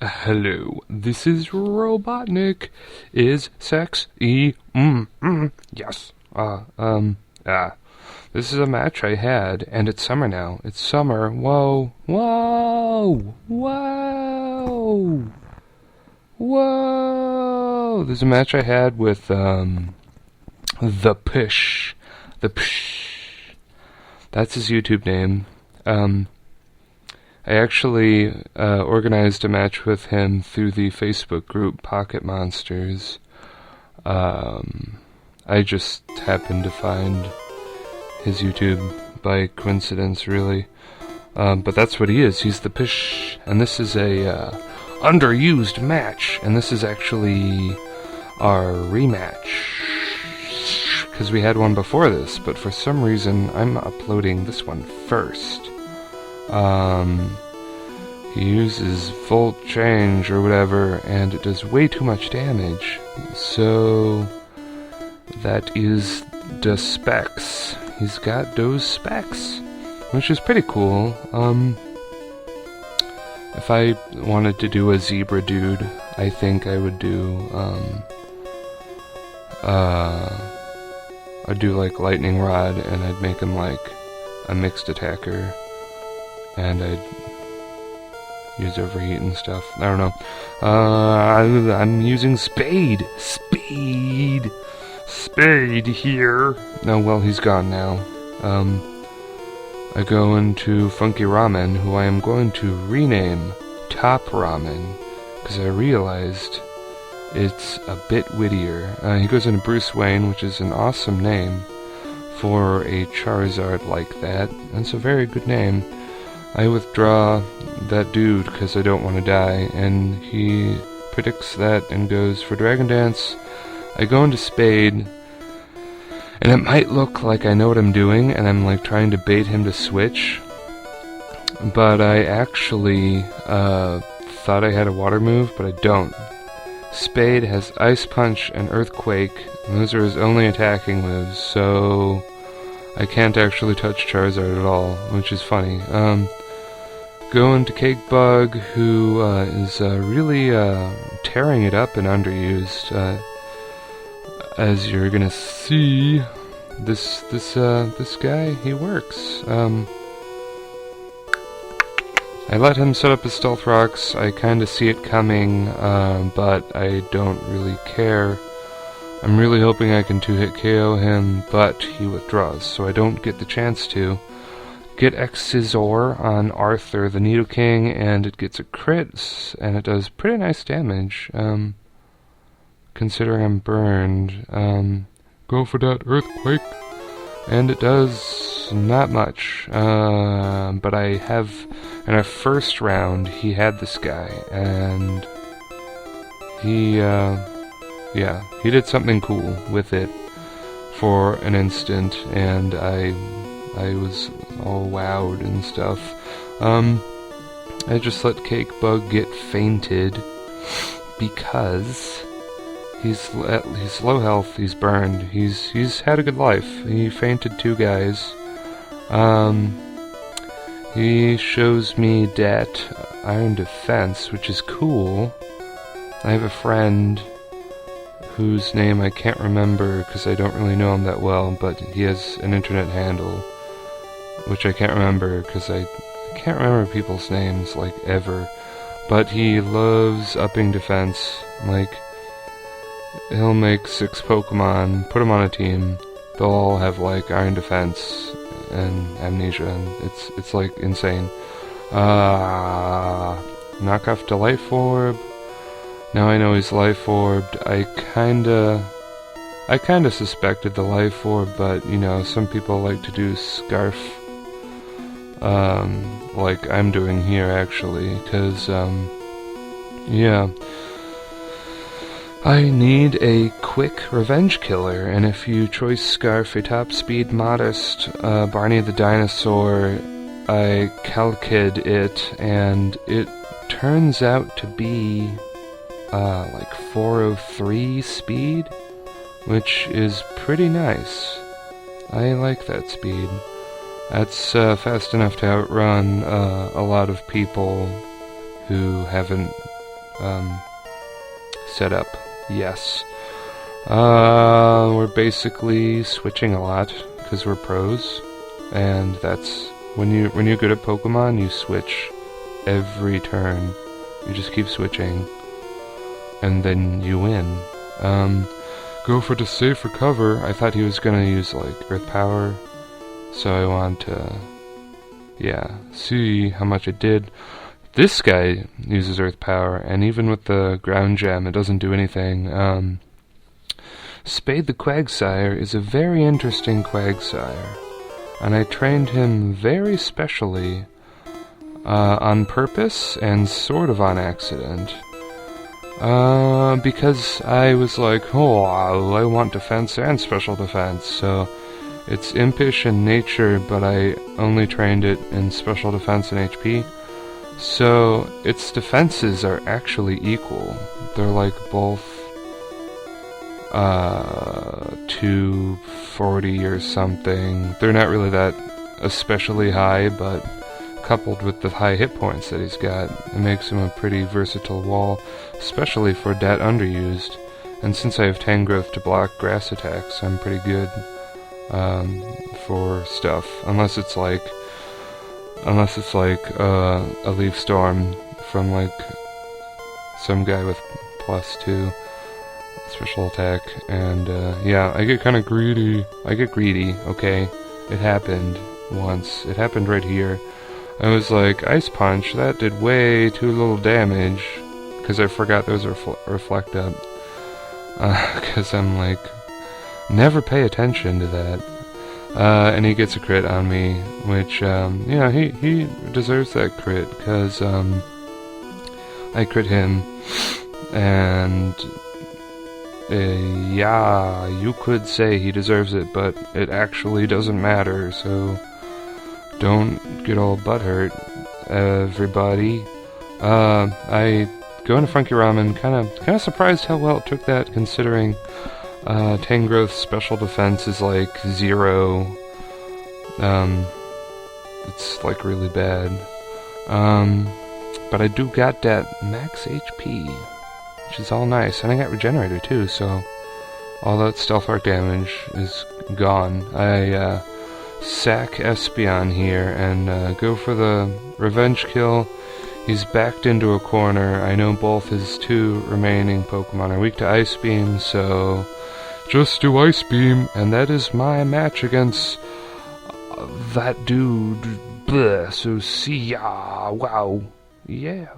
Hello, this is RobotnikIsSexy. Yes. This is a match I had, and it's summer now. It's summer. Whoa, whoa, whoa, whoa. There's a match I had with, ThePsh. ThePsh. That's his YouTube name. I actually organized a match with him through the Facebook group Pocket Monsters. I just happened to find his YouTube by coincidence, really. But that's what he is. He's the ThePsh, and this is a underused match, and this is actually our rematch. Because we had one before this, but for some reason I'm uploading this one first. He uses volt change or whatever, and it does way too much damage. So that is the specs. He's got those specs, which is pretty cool. If I wanted to do a zebra dude, I think I would do I'd do like lightning rod, and I'd make him like a mixed attacker, and I'd use overheat and stuff. I don't know. I'm using Spade here. No, well, he's gone now. I go into Funky Ramen, who I am going to rename Top Ramen, because I realized it's a bit wittier. He goes into Bruce Wayne, which is an awesome name for a Charizard like that. That's a very good name. I withdraw that dude because I don't want to die, and he predicts that and goes for Dragon Dance. I go into Spade, and it might look like I know what I'm doing, and I'm like trying to bait him to switch, but I actually thought I had a water move, but I don't. Spade has Ice Punch and Earthquake, and those are his only attacking moves, so I can't actually touch Charizard at all, which is funny. Go into Cake Bug, who is really tearing it up in underused. As you're gonna see, this guy, he works. I let him set up his Stealth Rocks. I kinda see it coming, but I don't really care. I'm really hoping I can 2-hit KO him, but he withdraws, so I don't get the chance to. Get X-Scissor on Arthur, the Needle King, and it gets a crit, and it does pretty nice damage, considering I'm burned. Go for that Earthquake, and it does not much, but I have, in our first round, he had this guy, and he did something cool with it for an instant, and I was all wowed and stuff. I just let Cake Bug get fainted because he's low health, he's burned, he's had a good life. He fainted 2 guys. He shows me that Iron Defense, which is cool. I have a friend whose name I can't remember because I don't really know him that well, but he has an internet handle, which I can't remember because I can't remember people's names, like, ever. But he loves upping defense. Like, he'll make 6 Pokemon, put them on a team, they'll all have, like, Iron Defense and Amnesia, and it's like, insane. Knock off to Life Orb. Now I know he's Life Orbed. I kinda suspected the Life Orb, but, you know, some people like to do Scarf, like I'm doing here, actually, because, yeah. I need a quick revenge killer, and if you choice Scarf, a top speed modest Barney the Dinosaur, I calced it, and it turns out to be like 403 speed, which is pretty nice. I like that speed. That's fast enough to outrun a lot of people who haven't setup. Yes. We're basically switching a lot because we're pros, and that's when you're good at Pokemon, you switch every turn. You just keep switching, and then you win. Go for the safer cover. I thought he was gonna use like Earth Power, so I want to, see how much it did. This guy uses Earth Power, and even with the Ground Gem, it doesn't do anything. Spade the Quagsire is a very interesting Quagsire, and I trained him very specially, on purpose and sort of on accident. Because I was like, oh, I want defense and special defense, so it's impish in nature, but I only trained it in special defense and HP. So its defenses are actually equal. They're like both 240 or something. They're not really that especially high, but coupled with the high hit points that he's got, it makes him a pretty versatile wall, especially for that underused. And since I have Tangrowth to block grass attacks, I'm pretty good for stuff. Unless it's like a Leaf Storm from like some guy with +2 special attack, and I get kind of greedy. Okay, it happened once. It happened right here. I was like, Ice Punch, that did way too little damage, because I forgot those reflect up. Because I'm like, never pay attention to that. And he gets a crit on me, which, he deserves that crit, because I crit him, and you could say he deserves it, but it actually doesn't matter, so don't get all butthurt, everybody. I go into Funky Ramen, kind of surprised how well it took that, considering Tangrowth's special defense is like 0. It's like really bad. But I do got that max HP, which is all nice, and I got Regenerator too, so all that Stealth Arc damage is gone. I sack Espeon here and go for the revenge kill. He's backed into a corner. I know both his 2 remaining Pokemon are weak to Ice Beam, so just do Ice Beam, and that is my match against that dude. Bleh, so see ya. Wow. Yeah.